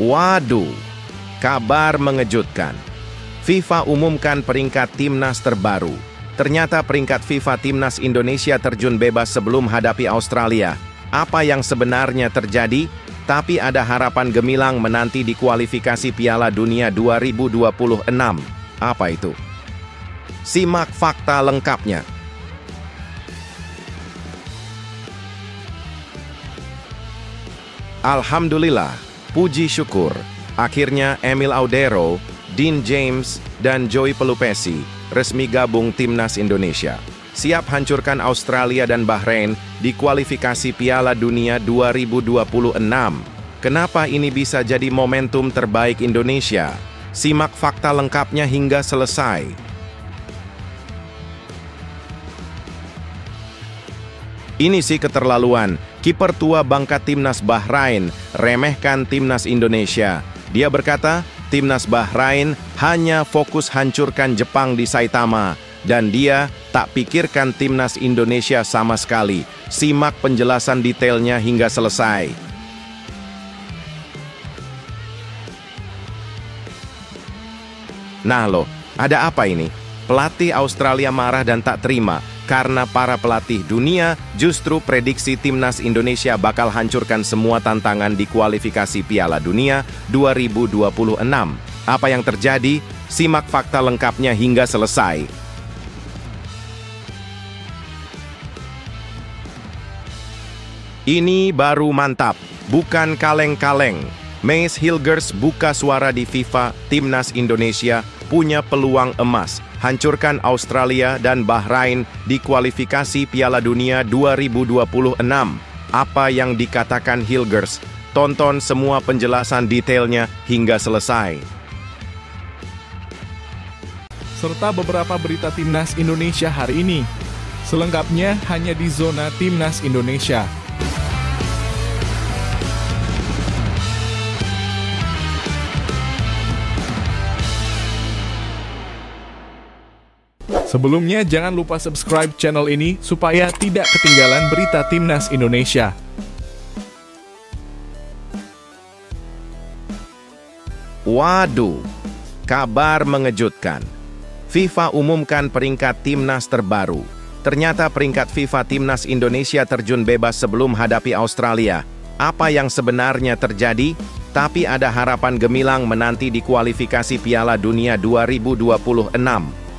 Waduh, kabar mengejutkan. FIFA umumkan peringkat timnas terbaru. Ternyata peringkat FIFA timnas Indonesia terjun bebas sebelum hadapi Australia. Apa yang sebenarnya terjadi? Tapi ada harapan gemilang menanti di kualifikasi Piala Dunia 2026. Apa itu? Simak fakta lengkapnya. Alhamdulillah, puji syukur, akhirnya Emil Audero, Dean James, dan Joey Pelupesi resmi gabung timnas Indonesia. Siap hancurkan Australia dan Bahrain di kualifikasi Piala Dunia 2026. Kenapa ini bisa jadi momentum terbaik Indonesia? Simak fakta lengkapnya hingga selesai. Ini sih keterlaluan. Kiper tua bangka timnas Bahrain remehkan timnas Indonesia. Dia berkata, timnas Bahrain hanya fokus hancurkan Jepang di Saitama. Dan dia tak pikirkan timnas Indonesia sama sekali. Simak penjelasan detailnya hingga selesai. Nah loh, ada apa ini? Pelatih Australia marah dan tak terima. Karena para pelatih dunia justru prediksi timnas Indonesia bakal hancurkan semua tantangan di kualifikasi Piala Dunia 2026. Apa yang terjadi? Simak fakta lengkapnya hingga selesai. Ini baru mantap, bukan kaleng-kaleng. Mace Hilgers buka suara di FIFA, timnas Indonesia punya peluang emas. Hancurkan Australia dan Bahrain di kualifikasi Piala Dunia 2026. Apa yang dikatakan Hilgers? Tonton semua penjelasan detailnya hingga selesai. Serta beberapa berita timnas Indonesia hari ini. Selengkapnya hanya di Zona Timnas Indonesia. Sebelumnya, jangan lupa subscribe channel ini supaya tidak ketinggalan berita timnas Indonesia. Waduh, kabar mengejutkan. FIFA umumkan peringkat timnas terbaru. Ternyata peringkat FIFA timnas Indonesia terjun bebas sebelum hadapi Australia. Apa yang sebenarnya terjadi? Tapi ada harapan gemilang menanti di kualifikasi Piala Dunia 2026.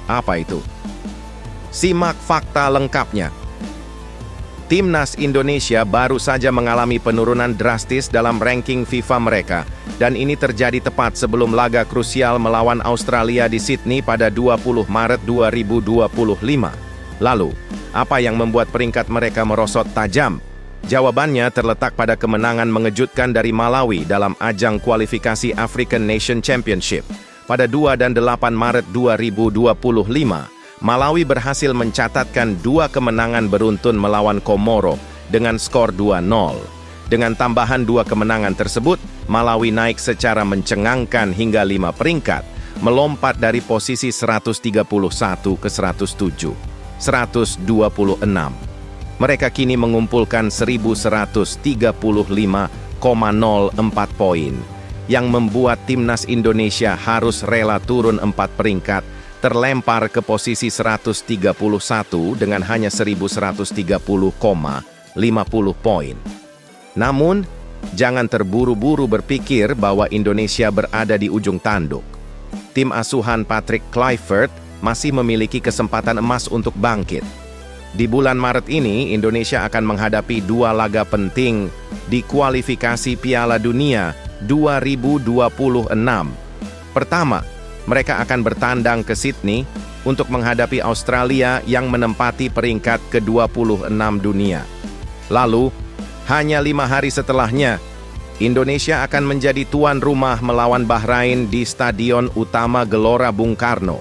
Apa itu? Simak fakta lengkapnya. Timnas Indonesia baru saja mengalami penurunan drastis dalam ranking FIFA mereka, dan ini terjadi tepat sebelum laga krusial melawan Australia di Sydney pada 20 Maret 2025. Lalu, apa yang membuat peringkat mereka merosot tajam? Jawabannya terletak pada kemenangan mengejutkan dari Malawi dalam ajang kualifikasi African Nation Championship. Pada 2 dan 8 Maret 2025, Malawi berhasil mencatatkan 2 kemenangan beruntun melawan Komoro dengan skor 2-0. Dengan tambahan 2 kemenangan tersebut, Malawi naik secara mencengangkan hingga 5 peringkat, melompat dari posisi 131 ke 107, 126. Mereka kini mengumpulkan 1.135,04 poin, yang membuat timnas Indonesia harus rela turun 4 peringkat, terlempar ke posisi 131 dengan hanya 1.130,50 poin. Namun, jangan terburu-buru berpikir bahwa Indonesia berada di ujung tanduk. Tim asuhan Patrick Kluivert masih memiliki kesempatan emas untuk bangkit. Di bulan Maret ini, Indonesia akan menghadapi 2 laga penting di kualifikasi Piala Dunia 2026. Pertama, mereka akan bertandang ke Sydney untuk menghadapi Australia yang menempati peringkat ke-26 dunia. Lalu, hanya 5 hari setelahnya, Indonesia akan menjadi tuan rumah melawan Bahrain di Stadion Utama Gelora Bung Karno.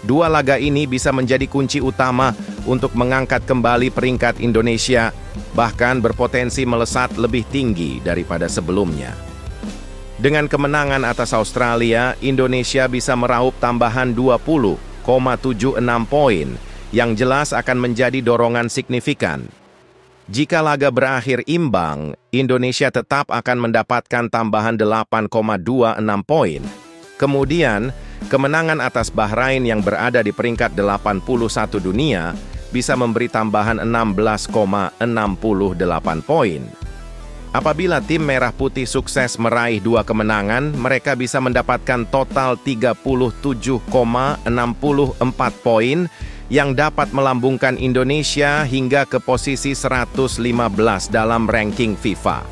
2 laga ini bisa menjadi kunci utama untuk mengangkat kembali peringkat Indonesia, bahkan berpotensi melesat lebih tinggi daripada sebelumnya. Dengan kemenangan atas Australia, Indonesia bisa meraup tambahan 20,76 poin, yang jelas akan menjadi dorongan signifikan. Jika laga berakhir imbang, Indonesia tetap akan mendapatkan tambahan 8,26 poin. Kemudian, kemenangan atas Bahrain yang berada di peringkat 81 dunia bisa memberi tambahan 16,68 poin. Apabila tim Merah Putih sukses meraih 2 kemenangan, mereka bisa mendapatkan total 37,64 poin yang dapat melambungkan Indonesia hingga ke posisi 115 dalam ranking FIFA.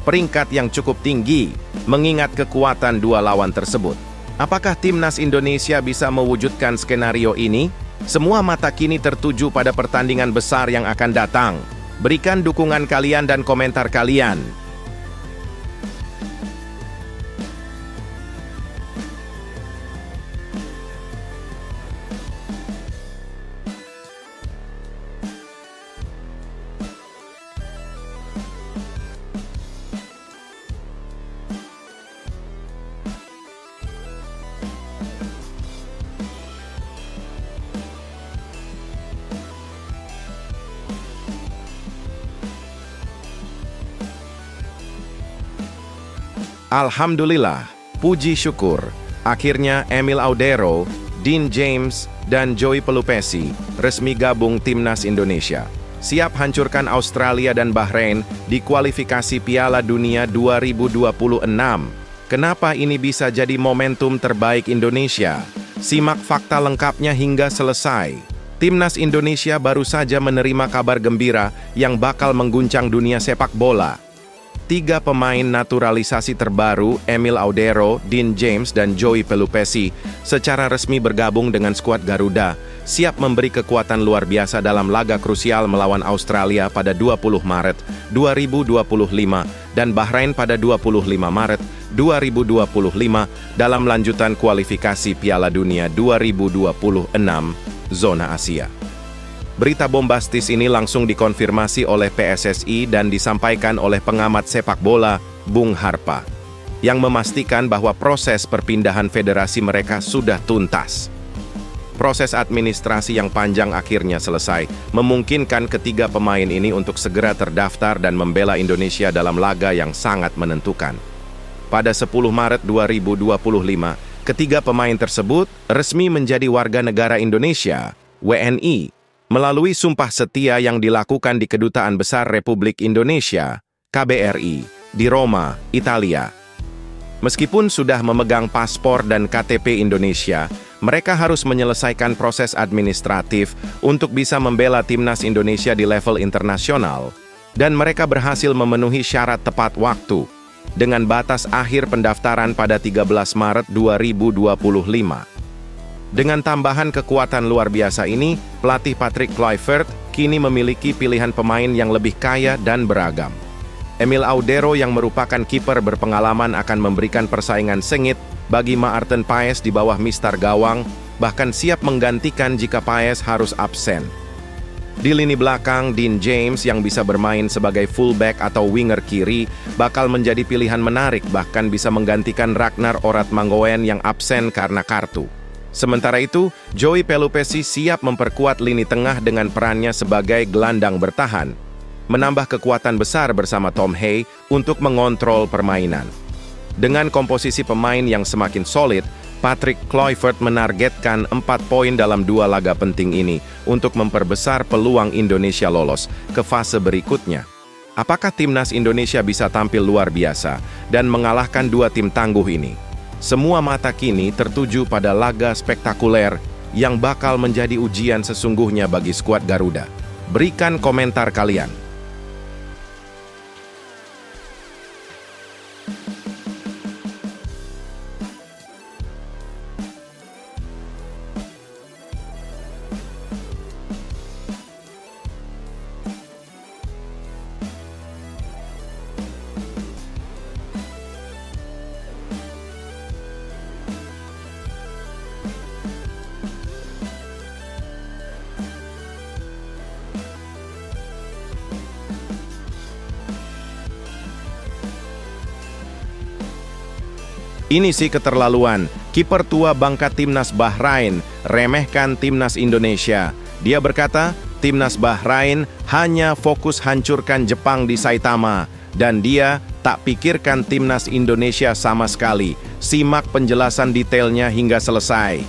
Peringkat yang cukup tinggi, mengingat kekuatan dua lawan tersebut. Apakah timnas Indonesia bisa mewujudkan skenario ini? Semua mata kini tertuju pada pertandingan besar yang akan datang. Berikan dukungan kalian dan komentar kalian. Alhamdulillah, puji syukur. Akhirnya Emil Audero, Dean James, dan Joey Pelupesi resmi gabung timnas Indonesia. Siap hancurkan Australia dan Bahrain di kualifikasi Piala Dunia 2026. Kenapa ini bisa jadi momentum terbaik Indonesia? Simak fakta lengkapnya hingga selesai. Timnas Indonesia baru saja menerima kabar gembira yang bakal mengguncang dunia sepak bola. 3 pemain naturalisasi terbaru, Emil Audero, Dean James, dan Joey Pelupesi, secara resmi bergabung dengan skuad Garuda, siap memberi kekuatan luar biasa dalam laga krusial melawan Australia pada 20 Maret 2025 dan Bahrain pada 25 Maret 2025 dalam lanjutan kualifikasi Piala Dunia 2026 Zona Asia. Berita bombastis ini langsung dikonfirmasi oleh PSSI dan disampaikan oleh pengamat sepak bola, Bung Harpa, yang memastikan bahwa proses perpindahan federasi mereka sudah tuntas. Proses administrasi yang panjang akhirnya selesai, memungkinkan ketiga pemain ini untuk segera terdaftar dan membela Indonesia dalam laga yang sangat menentukan. Pada 10 Maret 2025, ketiga pemain tersebut resmi menjadi warga negara Indonesia, WNI, melalui sumpah setia yang dilakukan di Kedutaan Besar Republik Indonesia, KBRI, di Roma, Italia. Meskipun sudah memegang paspor dan KTP Indonesia, mereka harus menyelesaikan proses administratif untuk bisa membela timnas Indonesia di level internasional, dan mereka berhasil memenuhi syarat tepat waktu, dengan batas akhir pendaftaran pada 13 Maret 2025. Dengan tambahan kekuatan luar biasa ini, pelatih Patrick Kluivert kini memiliki pilihan pemain yang lebih kaya dan beragam. Emil Audero yang merupakan kiper berpengalaman akan memberikan persaingan sengit bagi Maarten Paes di bawah mistar gawang, bahkan siap menggantikan jika Paes harus absen. Di lini belakang, Dean James yang bisa bermain sebagai fullback atau winger kiri bakal menjadi pilihan menarik, bahkan bisa menggantikan Ragnar Oratmangoen yang absen karena kartu. Sementara itu, Joey Pelupesi siap memperkuat lini tengah dengan perannya sebagai gelandang bertahan, menambah kekuatan besar bersama Tom Hay untuk mengontrol permainan. Dengan komposisi pemain yang semakin solid, Patrick Kluivert menargetkan 4 poin dalam 2 laga penting ini untuk memperbesar peluang Indonesia lolos ke fase berikutnya. Apakah timnas Indonesia bisa tampil luar biasa dan mengalahkan 2 tim tangguh ini? Semua mata kini tertuju pada laga spektakuler yang bakal menjadi ujian sesungguhnya bagi skuad Garuda. Berikan komentar kalian. Ini sih keterlaluan. Kiper tua bangka timnas Bahrain remehkan timnas Indonesia. Dia berkata, timnas Bahrain hanya fokus hancurkan Jepang di Saitama, dan dia tak pikirkan timnas Indonesia sama sekali. Simak penjelasan detailnya hingga selesai.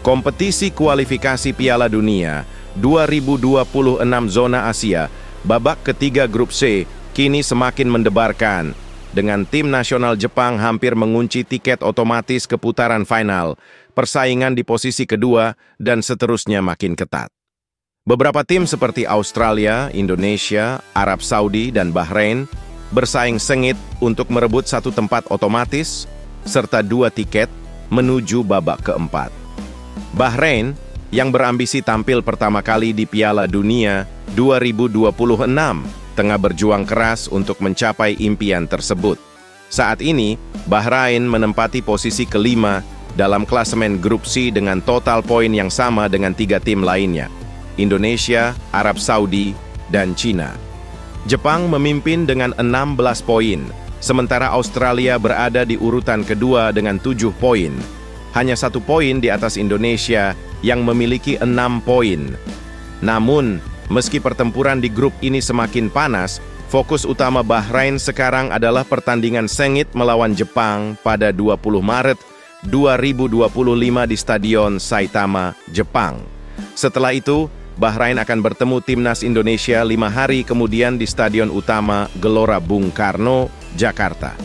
Kompetisi kualifikasi Piala Dunia 2026 zona Asia, babak ketiga grup C, kini semakin mendebarkan. Dengan tim nasional Jepang hampir mengunci tiket otomatis ke putaran final, persaingan di posisi kedua dan seterusnya makin ketat. Beberapa tim seperti Australia, Indonesia, Arab Saudi, dan Bahrain bersaing sengit untuk merebut satu tempat otomatis serta 2 tiket menuju babak keempat. Bahrain yang berambisi tampil pertama kali di Piala Dunia 2026 tengah berjuang keras untuk mencapai impian tersebut. Saat ini, Bahrain menempati posisi kelima dalam klasemen grup C dengan total poin yang sama dengan 3 tim lainnya, Indonesia, Arab Saudi, dan Cina. Jepang memimpin dengan 16 poin, sementara Australia berada di urutan kedua dengan 7 poin. Hanya 1 poin di atas Indonesia yang memiliki 6 poin. Namun, meski pertempuran di grup ini semakin panas, fokus utama Bahrain sekarang adalah pertandingan sengit melawan Jepang pada 20 Maret 2025 di Stadion Saitama, Jepang. Setelah itu, Bahrain akan bertemu timnas Indonesia 5 hari kemudian di Stadion Utama Gelora Bung Karno, Jakarta.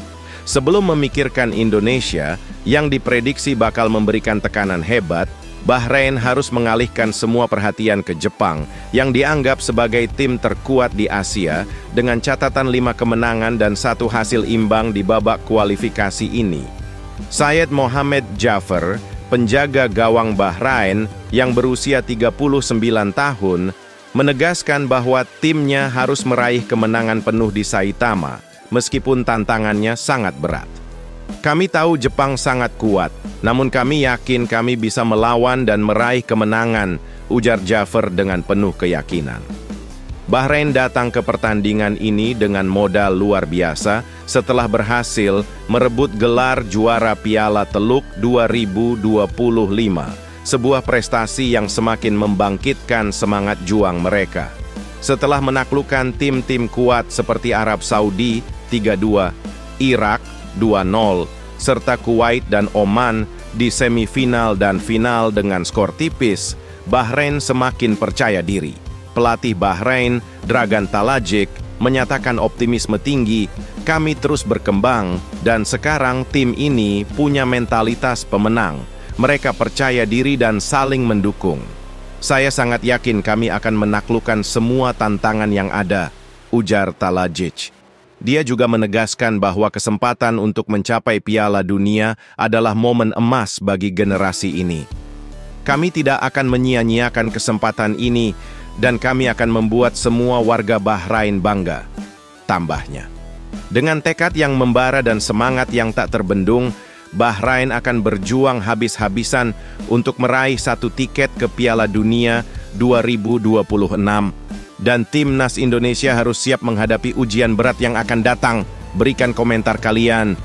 Sebelum memikirkan Indonesia yang diprediksi bakal memberikan tekanan hebat, Bahrain harus mengalihkan semua perhatian ke Jepang yang dianggap sebagai tim terkuat di Asia dengan catatan 5 kemenangan dan 1 hasil imbang di babak kualifikasi ini. Syed Mohamed Jaffer, penjaga gawang Bahrain yang berusia 39 tahun, menegaskan bahwa timnya harus meraih kemenangan penuh di Saitama, meskipun tantangannya sangat berat. Kami tahu Jepang sangat kuat, namun kami yakin kami bisa melawan dan meraih kemenangan, ujar Jaffer dengan penuh keyakinan. Bahrain datang ke pertandingan ini dengan modal luar biasa setelah berhasil merebut gelar juara Piala Teluk 2025, sebuah prestasi yang semakin membangkitkan semangat juang mereka. Setelah menaklukkan tim-tim kuat seperti Arab Saudi 3-2, Irak 2-0, serta Kuwait dan Oman di semifinal dan final dengan skor tipis, Bahrain semakin percaya diri. Pelatih Bahrain, Dragan Talajic, menyatakan optimisme tinggi, kami terus berkembang, dan sekarang tim ini punya mentalitas pemenang. Mereka percaya diri dan saling mendukung. Saya sangat yakin kami akan menaklukkan semua tantangan yang ada, ujar Talajic. Dia juga menegaskan bahwa kesempatan untuk mencapai Piala Dunia adalah momen emas bagi generasi ini. Kami tidak akan menyia-nyiakan kesempatan ini dan kami akan membuat semua warga Bahrain bangga, tambahnya. Dengan tekad yang membara dan semangat yang tak terbendung, Bahrain akan berjuang habis-habisan untuk meraih 1 tiket ke Piala Dunia 2026. Dan timnas Indonesia harus siap menghadapi ujian berat yang akan datang. Berikan komentar kalian.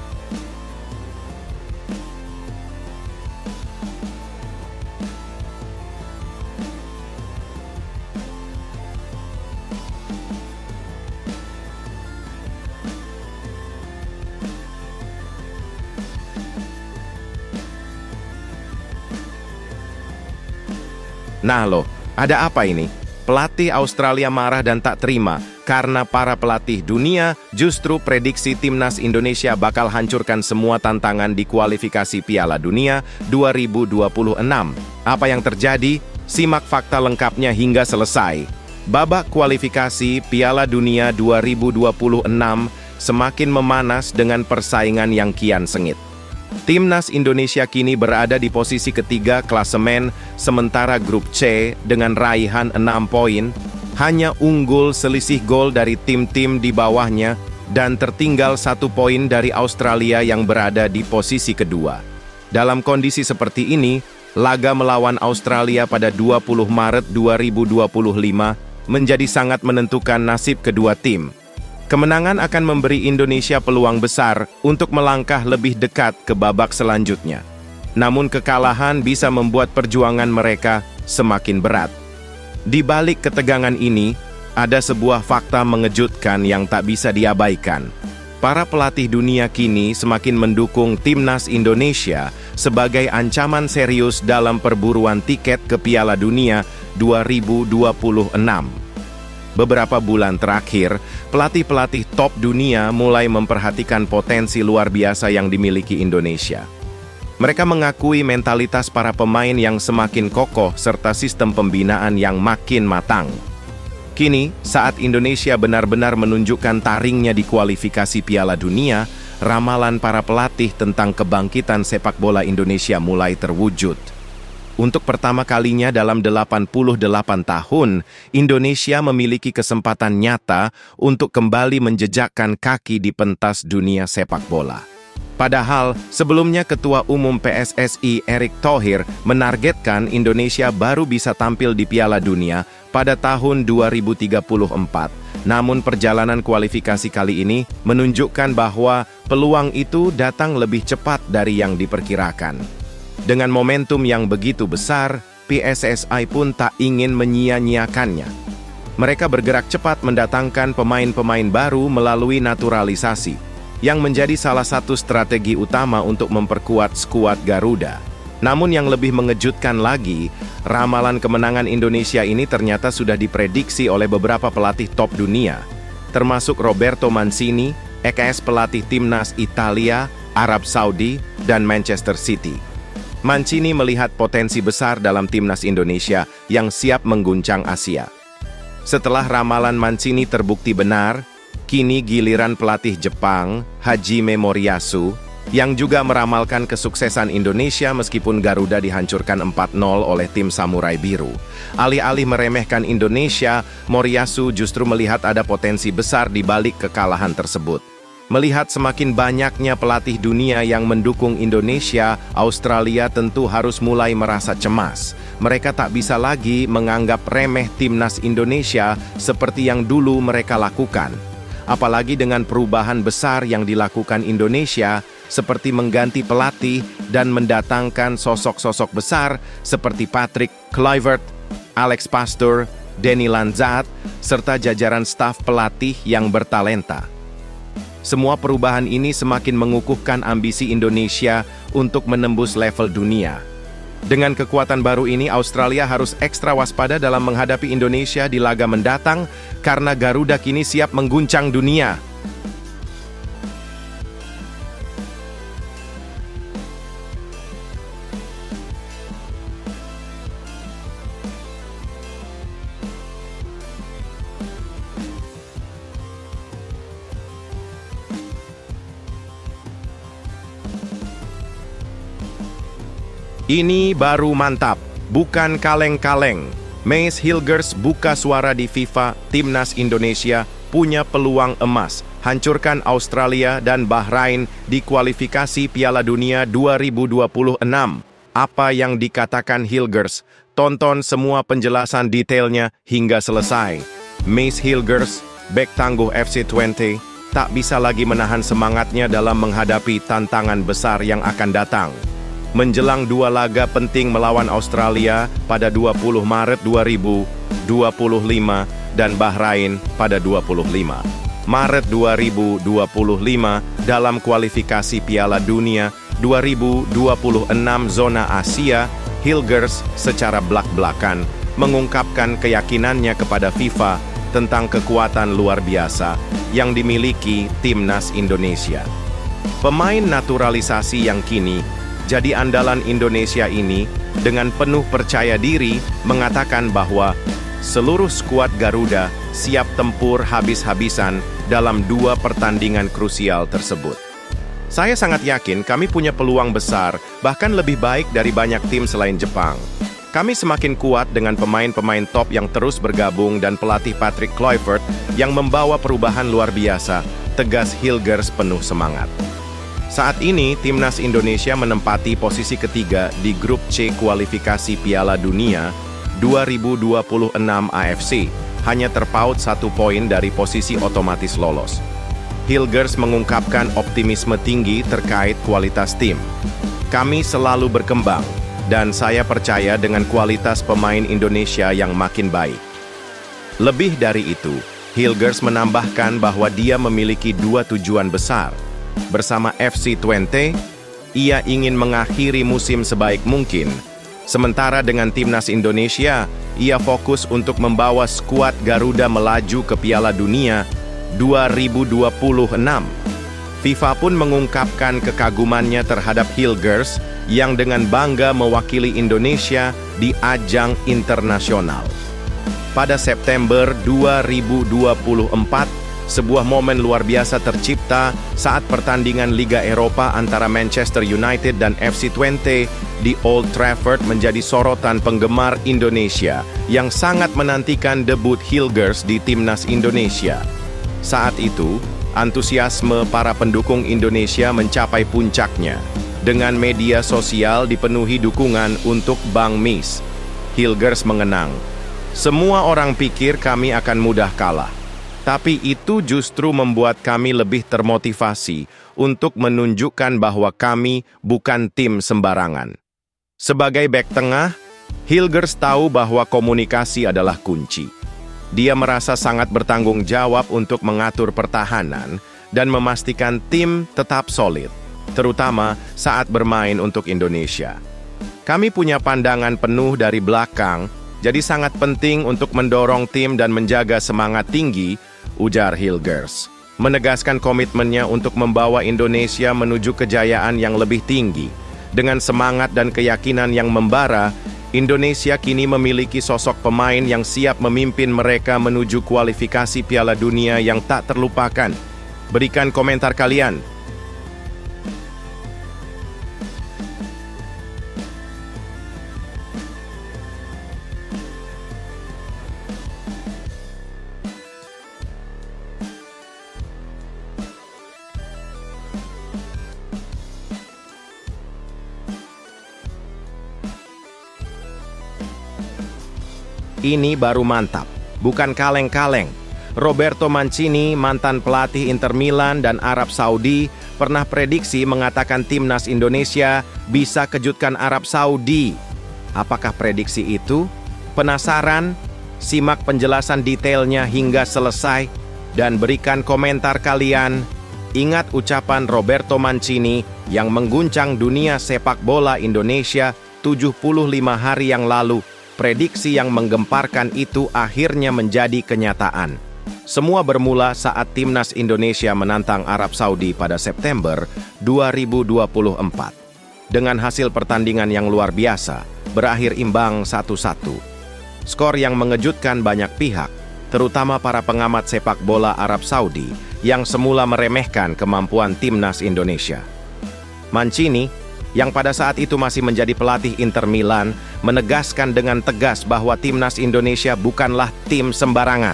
Nah loh, ada apa ini? Pelatih Australia marah dan tak terima karena para pelatih dunia justru prediksi timnas Indonesia bakal hancurkan semua tantangan di kualifikasi Piala Dunia 2026. Apa yang terjadi? Simak fakta lengkapnya hingga selesai. Babak kualifikasi Piala Dunia 2026 semakin memanas dengan persaingan yang kian sengit. Timnas Indonesia kini berada di posisi ketiga klasemen, sementara grup C dengan raihan 6 poin, hanya unggul selisih gol dari tim-tim di bawahnya dan tertinggal 1 poin dari Australia yang berada di posisi kedua. Dalam kondisi seperti ini, laga melawan Australia pada 20 Maret 2025 menjadi sangat menentukan nasib kedua tim. Kemenangan akan memberi Indonesia peluang besar untuk melangkah lebih dekat ke babak selanjutnya. Namun kekalahan bisa membuat perjuangan mereka semakin berat. Di balik ketegangan ini, ada sebuah fakta mengejutkan yang tak bisa diabaikan. Para pelatih dunia kini semakin mendukung timnas Indonesia sebagai ancaman serius dalam perburuan tiket ke Piala Dunia 2026. Beberapa bulan terakhir, pelatih-pelatih top dunia mulai memperhatikan potensi luar biasa yang dimiliki Indonesia. Mereka mengakui mentalitas para pemain yang semakin kokoh serta sistem pembinaan yang makin matang. Kini, saat Indonesia benar-benar menunjukkan taringnya di kualifikasi Piala Dunia, ramalan para pelatih tentang kebangkitan sepak bola Indonesia mulai terwujud. Untuk pertama kalinya dalam 88 tahun, Indonesia memiliki kesempatan nyata untuk kembali menjejakkan kaki di pentas dunia sepak bola. Padahal, sebelumnya Ketua Umum PSSI Erick Thohir menargetkan Indonesia baru bisa tampil di Piala Dunia pada tahun 2034. Namun perjalanan kualifikasi kali ini menunjukkan bahwa peluang itu datang lebih cepat dari yang diperkirakan. Dengan momentum yang begitu besar, PSSI pun tak ingin menyia-nyiakannya. Mereka bergerak cepat mendatangkan pemain-pemain baru melalui naturalisasi, yang menjadi salah satu strategi utama untuk memperkuat skuad Garuda. Namun yang lebih mengejutkan lagi, ramalan kemenangan Indonesia ini ternyata sudah diprediksi oleh beberapa pelatih top dunia, termasuk Roberto Mancini, ex pelatih timnas Italia, Arab Saudi, dan Manchester City. Mancini melihat potensi besar dalam timnas Indonesia yang siap mengguncang Asia. Setelah ramalan Mancini terbukti benar, kini giliran pelatih Jepang, Hajime Moriyasu, yang juga meramalkan kesuksesan Indonesia meskipun Garuda dihancurkan 4-0 oleh tim Samurai Biru. Alih-alih meremehkan Indonesia, Moriyasu justru melihat ada potensi besar di balik kekalahan tersebut. Melihat semakin banyaknya pelatih dunia yang mendukung Indonesia, Australia tentu harus mulai merasa cemas. Mereka tak bisa lagi menganggap remeh timnas Indonesia seperti yang dulu mereka lakukan. Apalagi dengan perubahan besar yang dilakukan Indonesia, seperti mengganti pelatih dan mendatangkan sosok-sosok besar seperti Patrick Kluivert, Alex Pastoor, Denny Lanzat, serta jajaran staf pelatih yang bertalenta. Semua perubahan ini semakin mengukuhkan ambisi Indonesia untuk menembus level dunia. Dengan kekuatan baru ini, Australia harus ekstra waspada dalam menghadapi Indonesia di laga mendatang karena Garuda kini siap mengguncang dunia. Ini baru mantap, bukan kaleng-kaleng. Mace Hilgers buka suara di FIFA, timnas Indonesia punya peluang emas, hancurkan Australia dan Bahrain di kualifikasi Piala Dunia 2026. Apa yang dikatakan Hilgers? Tonton semua penjelasan detailnya hingga selesai. Mace Hilgers, bek tangguh FC Twente, tak bisa lagi menahan semangatnya dalam menghadapi tantangan besar yang akan datang. Menjelang dua laga penting melawan Australia pada 20 Maret 2025 dan Bahrain pada 25 Maret 2025 dalam kualifikasi Piala Dunia 2026 zona Asia, Hilgers secara blak-blakan mengungkapkan keyakinannya kepada FIFA tentang kekuatan luar biasa yang dimiliki timnas Indonesia. Pemain naturalisasi yang kini jadi andalan Indonesia ini dengan penuh percaya diri mengatakan bahwa seluruh skuad Garuda siap tempur habis-habisan dalam dua pertandingan krusial tersebut. Saya sangat yakin kami punya peluang besar, bahkan lebih baik dari banyak tim selain Jepang. Kami semakin kuat dengan pemain-pemain top yang terus bergabung dan pelatih Patrick Kluivert yang membawa perubahan luar biasa, tegas Hilgers penuh semangat. Saat ini, timnas Indonesia menempati posisi ketiga di grup C kualifikasi Piala Dunia 2026 AFC, hanya terpaut 1 poin dari posisi otomatis lolos. Hilgers mengungkapkan optimisme tinggi terkait kualitas tim. Kami selalu berkembang. dan saya percaya dengan kualitas pemain Indonesia yang makin baik. Lebih dari itu, Hilgers menambahkan bahwa dia memiliki dua tujuan besar. Bersama FC Twente, ia ingin mengakhiri musim sebaik mungkin. Sementara dengan timnas Indonesia, ia fokus untuk membawa skuad Garuda melaju ke Piala Dunia 2026. FIFA pun mengungkapkan kekagumannya terhadap Hilgers yang dengan bangga mewakili Indonesia di ajang internasional. Pada September 2024, sebuah momen luar biasa tercipta saat pertandingan Liga Eropa antara Manchester United dan FC Twente di Old Trafford menjadi sorotan penggemar Indonesia yang sangat menantikan debut Hilgers di timnas Indonesia. Saat itu, antusiasme para pendukung Indonesia mencapai puncaknya, dengan media sosial dipenuhi dukungan untuk Bang Mis. Hilgers mengenang, "Semua orang pikir kami akan mudah kalah. Tapi itu justru membuat kami lebih termotivasi untuk menunjukkan bahwa kami bukan tim sembarangan." Sebagai bek tengah, Hilgers tahu bahwa komunikasi adalah kunci. Dia merasa sangat bertanggung jawab untuk mengatur pertahanan dan memastikan tim tetap solid, terutama saat bermain untuk Indonesia. "Kami punya pandangan penuh dari belakang, jadi sangat penting untuk mendorong tim dan menjaga semangat tinggi," ujar Hilgers, menegaskan komitmennya untuk membawa Indonesia menuju kejayaan yang lebih tinggi. Dengan semangat dan keyakinan yang membara, Indonesia kini memiliki sosok pemain yang siap memimpin mereka menuju kualifikasi Piala Dunia yang tak terlupakan. Berikan komentar kalian. Ini baru mantap, bukan kaleng-kaleng. Roberto Mancini, mantan pelatih Inter Milan dan Arab Saudi, pernah prediksi mengatakan timnas Indonesia bisa kejutkan Arab Saudi. Apakah prediksi itu? Penasaran? Simak penjelasan detailnya hingga selesai dan berikan komentar kalian. Ingat ucapan Roberto Mancini yang mengguncang dunia sepak bola Indonesia 75 hari yang lalu. Prediksi yang menggemparkan itu akhirnya menjadi kenyataan. Semua bermula saat timnas Indonesia menantang Arab Saudi pada September 2024. Dengan hasil pertandingan yang luar biasa, berakhir imbang 1-1. Skor yang mengejutkan banyak pihak, terutama para pengamat sepak bola Arab Saudi yang semula meremehkan kemampuan timnas Indonesia. Mancini, yang pada saat itu masih menjadi pelatih Inter Milan, menegaskan dengan tegas bahwa timnas Indonesia bukanlah tim sembarangan.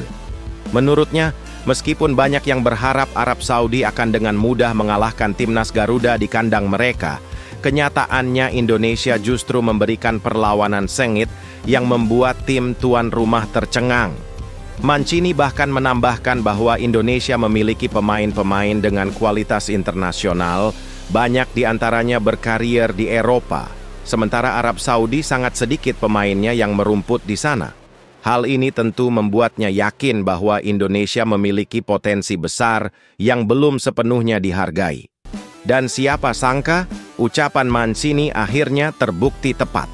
Menurutnya, meskipun banyak yang berharap Arab Saudi akan dengan mudah mengalahkan timnas Garuda di kandang mereka, kenyataannya Indonesia justru memberikan perlawanan sengit yang membuat tim tuan rumah tercengang. Mancini bahkan menambahkan bahwa Indonesia memiliki pemain-pemain dengan kualitas internasional. Banyak di antaranya berkarier di Eropa, sementara Arab Saudi sangat sedikit pemainnya yang merumput di sana. Hal ini tentu membuatnya yakin bahwa Indonesia memiliki potensi besar yang belum sepenuhnya dihargai. Dan siapa sangka, ucapan Mancini akhirnya terbukti tepat.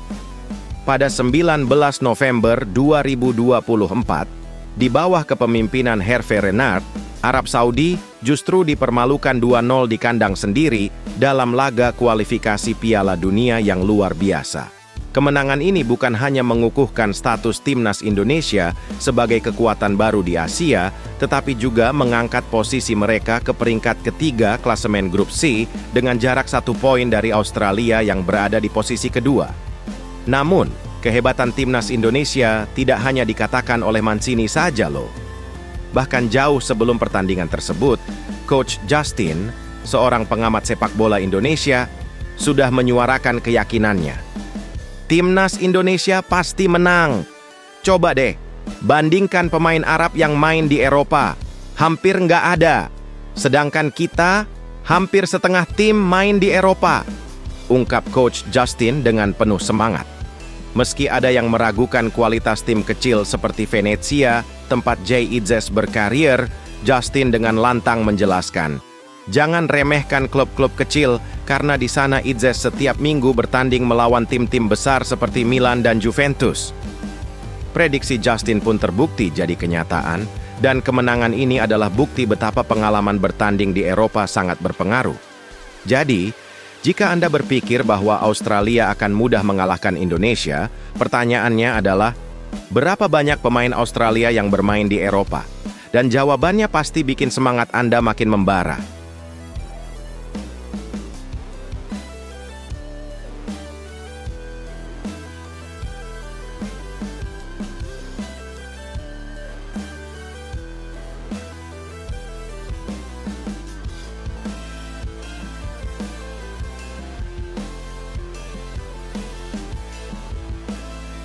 Pada 19 November 2024, di bawah kepemimpinan Hervé Renard, Arab Saudi justru dipermalukan 2-0 di kandang sendiri dalam laga kualifikasi Piala Dunia yang luar biasa. Kemenangan ini bukan hanya mengukuhkan status timnas Indonesia sebagai kekuatan baru di Asia, tetapi juga mengangkat posisi mereka ke peringkat ketiga klasemen grup C dengan jarak 1 poin dari Australia yang berada di posisi kedua. Namun, kehebatan timnas Indonesia tidak hanya dikatakan oleh Mancini saja loh. Bahkan jauh sebelum pertandingan tersebut, Coach Justin, seorang pengamat sepak bola Indonesia, sudah menyuarakan keyakinannya. Timnas Indonesia pasti menang. Coba deh, bandingkan pemain Arab yang main di Eropa. Hampir nggak ada. Sedangkan kita, hampir setengah tim main di Eropa. ungkap Coach Justin dengan penuh semangat. Meski ada yang meragukan kualitas tim kecil seperti Venezia, tempat Jay Itzes berkarir, Justin dengan lantang menjelaskan, jangan remehkan klub-klub kecil karena di sana Itzes setiap minggu bertanding melawan tim-tim besar seperti Milan dan Juventus. Prediksi Justin pun terbukti jadi kenyataan, dan kemenangan ini adalah bukti betapa pengalaman bertanding di Eropa sangat berpengaruh. Jadi, jika Anda berpikir bahwa Australia akan mudah mengalahkan Indonesia, pertanyaannya adalah, berapa banyak pemain Australia yang bermain di Eropa? Dan jawabannya pasti bikin semangat Anda makin membara.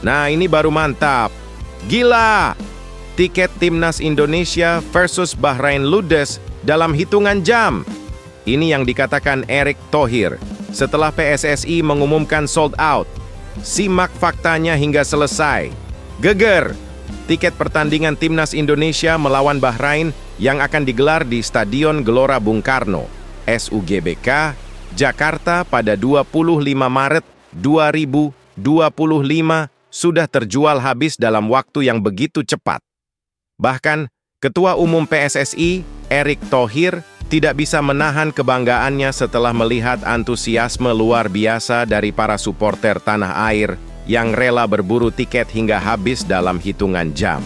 Nah, ini baru mantap. Gila! Tiket Timnas Indonesia versus Bahrain ludes dalam hitungan jam. Ini yang dikatakan Erick Thohir setelah PSSI mengumumkan sold out. Simak faktanya hingga selesai. Geger! Tiket pertandingan Timnas Indonesia melawan Bahrain yang akan digelar di Stadion Gelora Bung Karno, SUGBK, Jakarta pada 25 Maret 2025 sudah terjual habis dalam waktu yang begitu cepat. Bahkan, Ketua Umum PSSI, Erick Thohir, tidak bisa menahan kebanggaannya setelah melihat antusiasme luar biasa dari para supporter tanah air yang rela berburu tiket hingga habis dalam hitungan jam.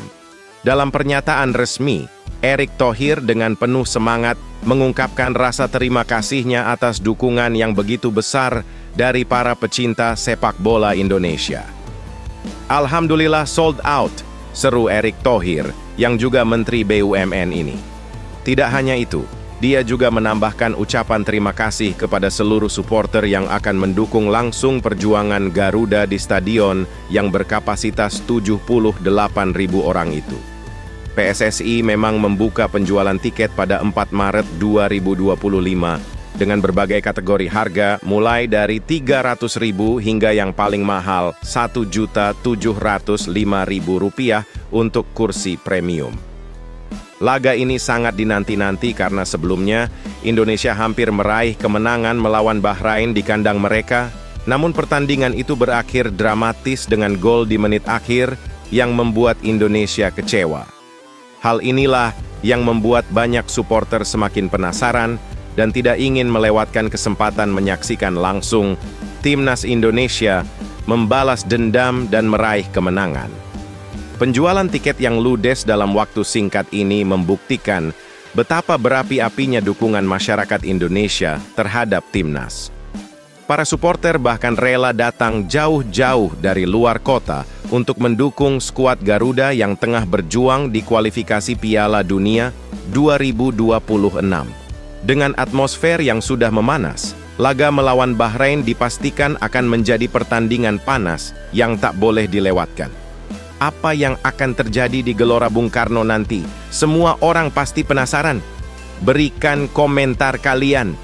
Dalam pernyataan resmi, Erick Thohir dengan penuh semangat mengungkapkan rasa terima kasihnya atas dukungan yang begitu besar dari para pecinta sepak bola Indonesia. Alhamdulillah sold out, seru Erick Thohir, yang juga Menteri BUMN ini. Tidak hanya itu, dia juga menambahkan ucapan terima kasih kepada seluruh supporter yang akan mendukung langsung perjuangan Garuda di stadion yang berkapasitas 78.000 orang itu. PSSI memang membuka penjualan tiket pada 4 Maret 2025 dengan berbagai kategori harga mulai dari Rp300.000 hingga yang paling mahal Rp1.705.000 untuk kursi premium. Laga ini sangat dinanti-nanti karena sebelumnya Indonesia hampir meraih kemenangan melawan Bahrain di kandang mereka, namun pertandingan itu berakhir dramatis dengan gol di menit akhir yang membuat Indonesia kecewa. Hal inilah yang membuat banyak supporter semakin penasaran dan tidak ingin melewatkan kesempatan menyaksikan langsung Timnas Indonesia membalas dendam dan meraih kemenangan. Penjualan tiket yang ludes dalam waktu singkat ini membuktikan betapa berapi-apinya dukungan masyarakat Indonesia terhadap Timnas. Para supporter bahkan rela datang jauh-jauh dari luar kota untuk mendukung skuad Garuda yang tengah berjuang di kualifikasi Piala Dunia 2026. Dengan atmosfer yang sudah memanas, laga melawan Bahrain dipastikan akan menjadi pertandingan panas yang tak boleh dilewatkan. Apa yang akan terjadi di Gelora Bung Karno nanti? Semua orang pasti penasaran. Berikan komentar kalian.